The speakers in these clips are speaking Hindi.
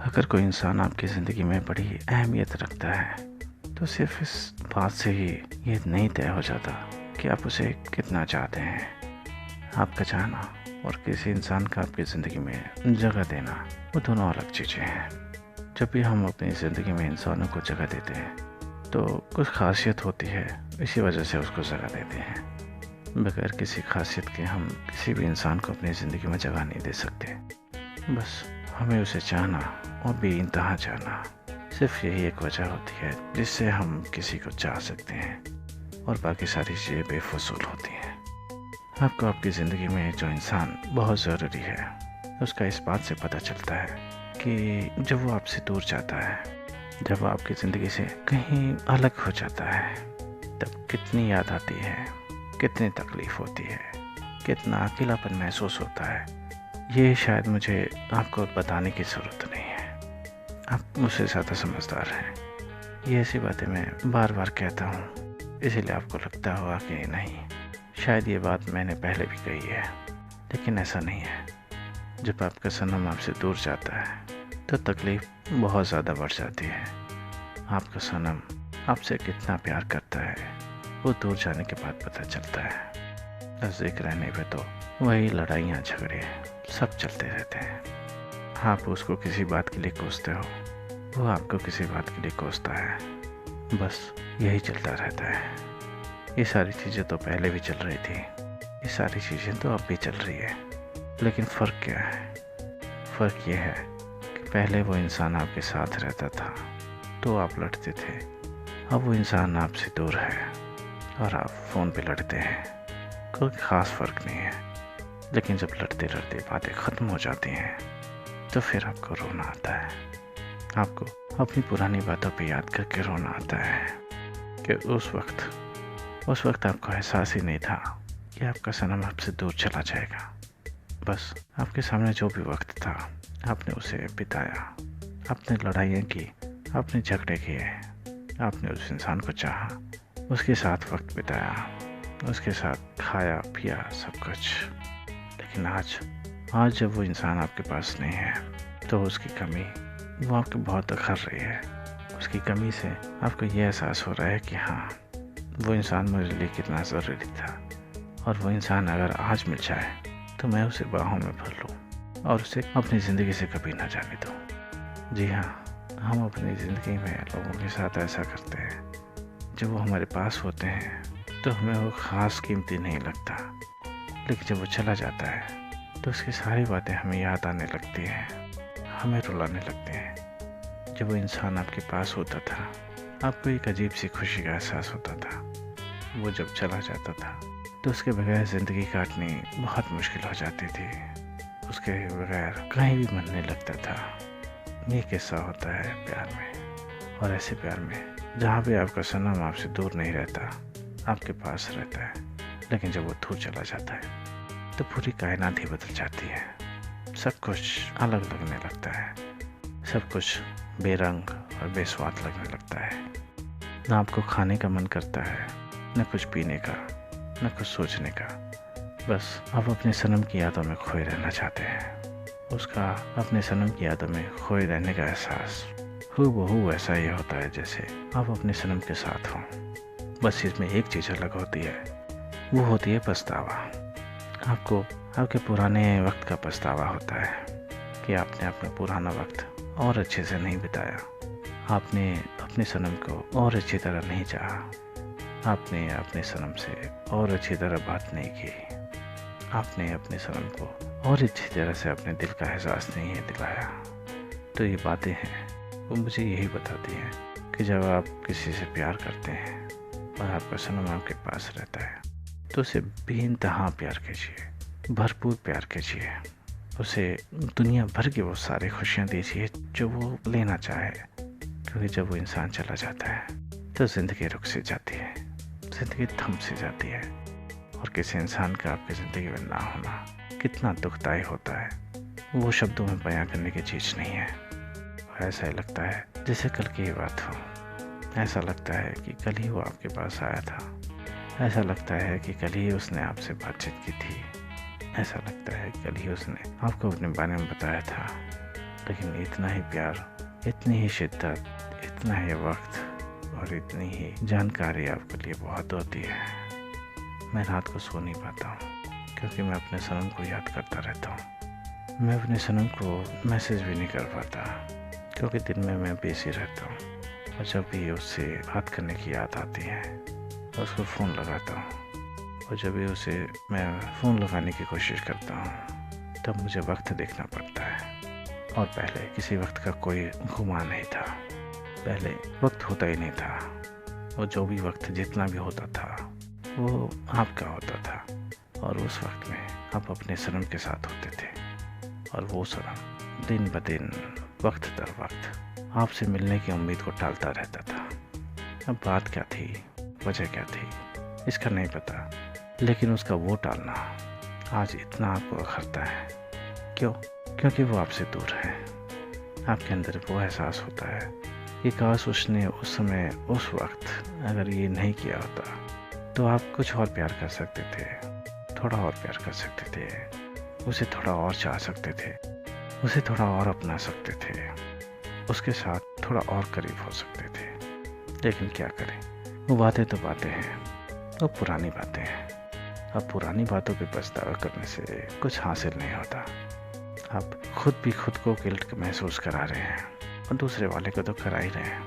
अगर कोई इंसान आपकी ज़िंदगी में बड़ी अहमियत रखता है तो सिर्फ इस बात से ही ये नहीं तय हो जाता कि आप उसे कितना चाहते हैं। आपका चाहना और किसी इंसान का आपकी ज़िंदगी में जगह देना वो दोनों अलग चीज़ें हैं। जब भी हम अपनी ज़िंदगी में इंसानों को जगह देते हैं तो कुछ खासियत होती है, इसी वजह से उसको जगह देते हैं। बगैर किसी खासियत के हम किसी भी इंसान को अपनी ज़िंदगी में जगह नहीं दे सकते। बस हमें उसे चाहना और बेइंतहा चाहना, सिर्फ यही एक वजह होती है जिससे हम किसी को चाह सकते हैं और बाकी सारी चीज़ें बेफजूल होती हैं। आपको आपकी ज़िंदगी में जो इंसान बहुत ज़रूरी है उसका इस बात से पता चलता है कि जब वो आपसे दूर जाता है, जब वो आपकी ज़िंदगी से कहीं अलग हो जाता है, तब कितनी याद आती है, कितनी तकलीफ़ होती है, कितना अकेलापन महसूस होता है। ये शायद मुझे आपको बताने की ज़रूरत नहीं है, आप मुझसे ज़्यादा समझदार हैं। ये ऐसी बातें मैं बार बार कहता हूँ, इसीलिए आपको लगता होगा कि नहीं, शायद ये बात मैंने पहले भी कही है, लेकिन ऐसा नहीं है। जब आपका सनम आपसे दूर जाता है तो तकलीफ़ बहुत ज़्यादा बढ़ जाती है। आपका सनम आपसे कितना प्यार करता है वो दूर जाने के बाद पता चलता है। नज़दीक रहने पे तो वही लड़ाइयाँ झगड़े सब चलते रहते हैं। आप उसको किसी बात के लिए कोसते हो, वो आपको किसी बात के लिए कोसता है, बस यही चलता रहता है। ये सारी चीज़ें तो पहले भी चल रही थी, ये सारी चीज़ें तो अब भी चल रही है, लेकिन फ़र्क क्या है? फ़र्क ये है कि पहले वो इंसान आपके साथ रहता था तो आप लड़ते थे, अब वो इंसान आपसे दूर है और आप फ़ोन पे लड़ते हैं। कोई ख़ास फ़र्क नहीं है, लेकिन जब लड़ते लड़ते बातें ख़त्म हो जाती हैं तो फिर आपको रोना आता है। आपको अपनी पुरानी बातों पे याद करके रोना आता है कि उस वक्त आपको एहसास ही नहीं था कि आपका सनम आपसे दूर चला जाएगा। बस आपके सामने जो भी वक्त था आपने उसे बिताया, आपने लड़ाइयाँ की, आपने झगड़े किए, आपने उस इंसान को चाहा, उसके साथ वक्त बिताया, उसके साथ खाया पिया सब कुछ। लेकिन आज जब वो इंसान आपके पास नहीं है तो उसकी कमी वो आपको बहुत अखर रही है। उसकी कमी से आपको ये एहसास हो रहा है कि हाँ, वो इंसान मेरे लिए कितना ज़रूरी था और वो इंसान अगर आज मिल जाए तो मैं उसे बाहों में भर लूँ और उसे अपनी ज़िंदगी से कभी ना जाने दूँ। जी हाँ, हम अपनी ज़िंदगी में लोगों के साथ ऐसा करते हैं, जब वो हमारे पास होते हैं तो हमें वो ख़ास कीमती नहीं लगता, लेकिन जब वो चला जाता है तो उसकी सारी बातें हमें याद आने लगती हैं, हमें रुलाने लगते हैं। जब वो इंसान आपके पास होता था आपको एक अजीब सी खुशी का एहसास होता था। वो जब चला जाता था तो उसके बगैर ज़िंदगी काटनी बहुत मुश्किल हो जाती थी। उसके बगैर कहीं भी मन नहीं लगता था। ये किस्सा होता है प्यार में, और ऐसे प्यार में जहाँ भी आपका सनम आपसे दूर नहीं रहता, आपके पास रहता है, लेकिन जब वो दूर चला जाता है तो पूरी कायनात ही बदल जाती है। सब कुछ अलग लगने लगता है, सब कुछ बेरंग और बेस्वाद लगने लगता है। ना आपको खाने का मन करता है, न कुछ पीने का, न कुछ सोचने का। बस आप अपने सनम की यादों में खोए रहना चाहते हैं। उसका अपने सनम की यादों में खोए रहने का एहसास हूबहू ऐसा ही होता है जैसे आप अपने सनम के साथ हों। बस इसमें एक चीज़ अलग होती है, वो होती है पछतावा। आपको आपके पुराने वक्त का पछतावा होता है कि आपने अपना पुराना वक्त और अच्छे से नहीं बिताया, आपने अपने सनम को और अच्छी तरह नहीं चाहा, आपने अपने सनम से और अच्छी तरह बात नहीं की, आपने अपने सनम को और अच्छी तरह से अपने दिल का एहसास नहीं दिलाया। तो ये बातें हैं वो मुझे यही बताती हैं कि जब आप किसी से प्यार करते हैं और आपका सनम आपके पास रहता है तो उसे बेइंतहा प्यार कीजिए, भरपूर प्यार कीजिए। उसे दुनिया भर की वो सारी खुशियाँ दीजिए जो वो लेना चाहे, क्योंकि जब वो इंसान चला जाता है तो ज़िंदगी रुक सी जाती है, ज़िंदगी थम सी जाती है। और किसी इंसान का आपकी ज़िंदगी में ना होना कितना दुखदाई होता है, वो शब्दों में बयां करने की चीज़ नहीं है। ऐसा ही लगता है जैसे कल की ही बात हो, ऐसा लगता है कि कल ही वो आपके पास आया था, ऐसा लगता है कि कल ही उसने आपसे बातचीत की थी, ऐसा लगता है कि कल ही उसने आपको अपने बारे में बताया था। लेकिन इतना ही प्यार, इतनी ही शिद्दत, इतना ही वक्त और इतनी ही जानकारी आपके लिए बहुत होती है। मैं रात को सो नहीं पाता हूँ क्योंकि मैं अपने सनम को याद करता रहता हूँ। मैं अपने सनम को मैसेज भी नहीं कर पाता क्योंकि दिन में मैं बिजी रहता हूँ, और जब भी उससे बात करने की याद आती है उसको फ़ोन लगाता हूँ, और जब भी उसे मैं फ़ोन लगाने की कोशिश करता हूँ तब मुझे वक्त देखना पड़ता है। और पहले किसी वक्त का कोई गुमान नहीं था, पहले वक्त होता ही नहीं था, और जो भी वक्त जितना भी होता था वो आपका होता था, और उस वक्त में आप अपने सनम के साथ होते थे, और वो सनम दिन ब दिन वक्त दर वक्त आपसे मिलने की उम्मीद को टालता रहता था। अब बात क्या थी, वजह क्या थी, इसका नहीं पता, लेकिन उसका वो टालना आज इतना आपको अखरता है। क्यों? क्योंकि वो आपसे दूर है। आपके अंदर वो एहसास होता है कि काश उसने उस समय उस वक्त अगर ये नहीं किया होता तो आप कुछ और प्यार कर सकते थे, थोड़ा और प्यार कर सकते थे, उसे थोड़ा और चाह सकते थे, उसे थोड़ा और अपना सकते थे, उसके साथ थोड़ा और करीब हो सकते थे। लेकिन क्या करें, वो बातें तो बातें हैं, वो पुरानी बातें हैं। अब पुरानी बातों पे पछतावा करने से कुछ हासिल नहीं होता। आप खुद भी खुद को गिल्ट महसूस करा रहे हैं और दूसरे वाले को तो करा ही रहे हैं।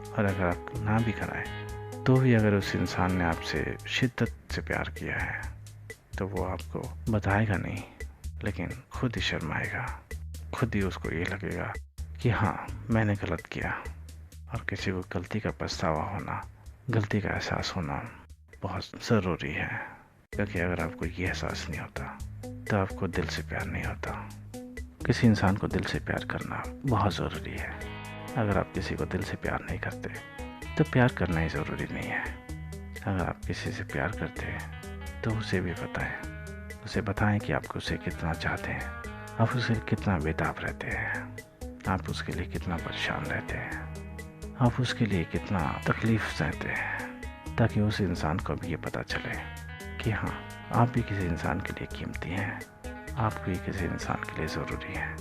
और अगर आप ना भी कराएं तो भी अगर उस इंसान ने आपसे शिद्दत से प्यार किया है तो वो आपको बताएगा नहीं, लेकिन खुद ही शर्माएगा, खुद ही उसको ये लगेगा कि हाँ मैंने गलत किया। और किसी को गलती का पछतावा होना, गलती का एहसास होना बहुत ज़रूरी है, क्योंकि अगर आपको ये एहसास नहीं होता तो आपको दिल से प्यार नहीं होता। किसी इंसान को दिल से प्यार करना बहुत ज़रूरी है। अगर आप किसी को दिल से प्यार नहीं करते तो प्यार करना ही ज़रूरी नहीं है। अगर आप किसी से प्यार करते हैं तो उसे भी बताएं, उसे बताएं कि आप उसे कितना चाहते हैं, आप उसे कितना बेताब रहते हैं, आप उसके लिए कितना परेशान रहते हैं, आप उसके लिए कितना तकलीफ़ सहते हैं, ताकि उस इंसान को भी ये पता चले कि हाँ आप भी किसी इंसान के लिए कीमती हैं, आप भी किसी इंसान के लिए ज़रूरी हैं,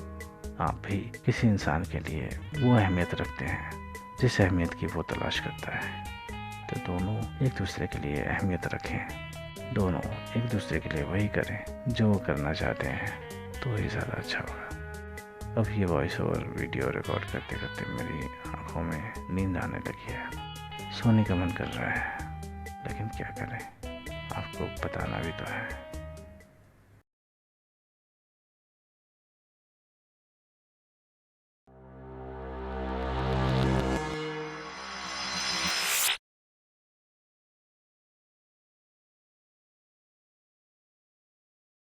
आप भी किसी इंसान के लिए वो अहमियत रखते हैं जिस अहमियत की वो तलाश करता है। तो दोनों एक दूसरे के लिए अहमियत रखें, दोनों एक दूसरे के लिए वही करें जो वो करना चाहते हैं, तो ही ज़्यादा अच्छा होगा। अब ये वॉइस ओवर वीडियो रिकॉर्ड करते करते मेरी आंखों में नींद आने लगी है, सोने का मन कर रहा है, लेकिन क्या करें, आपको बताना भी तो है।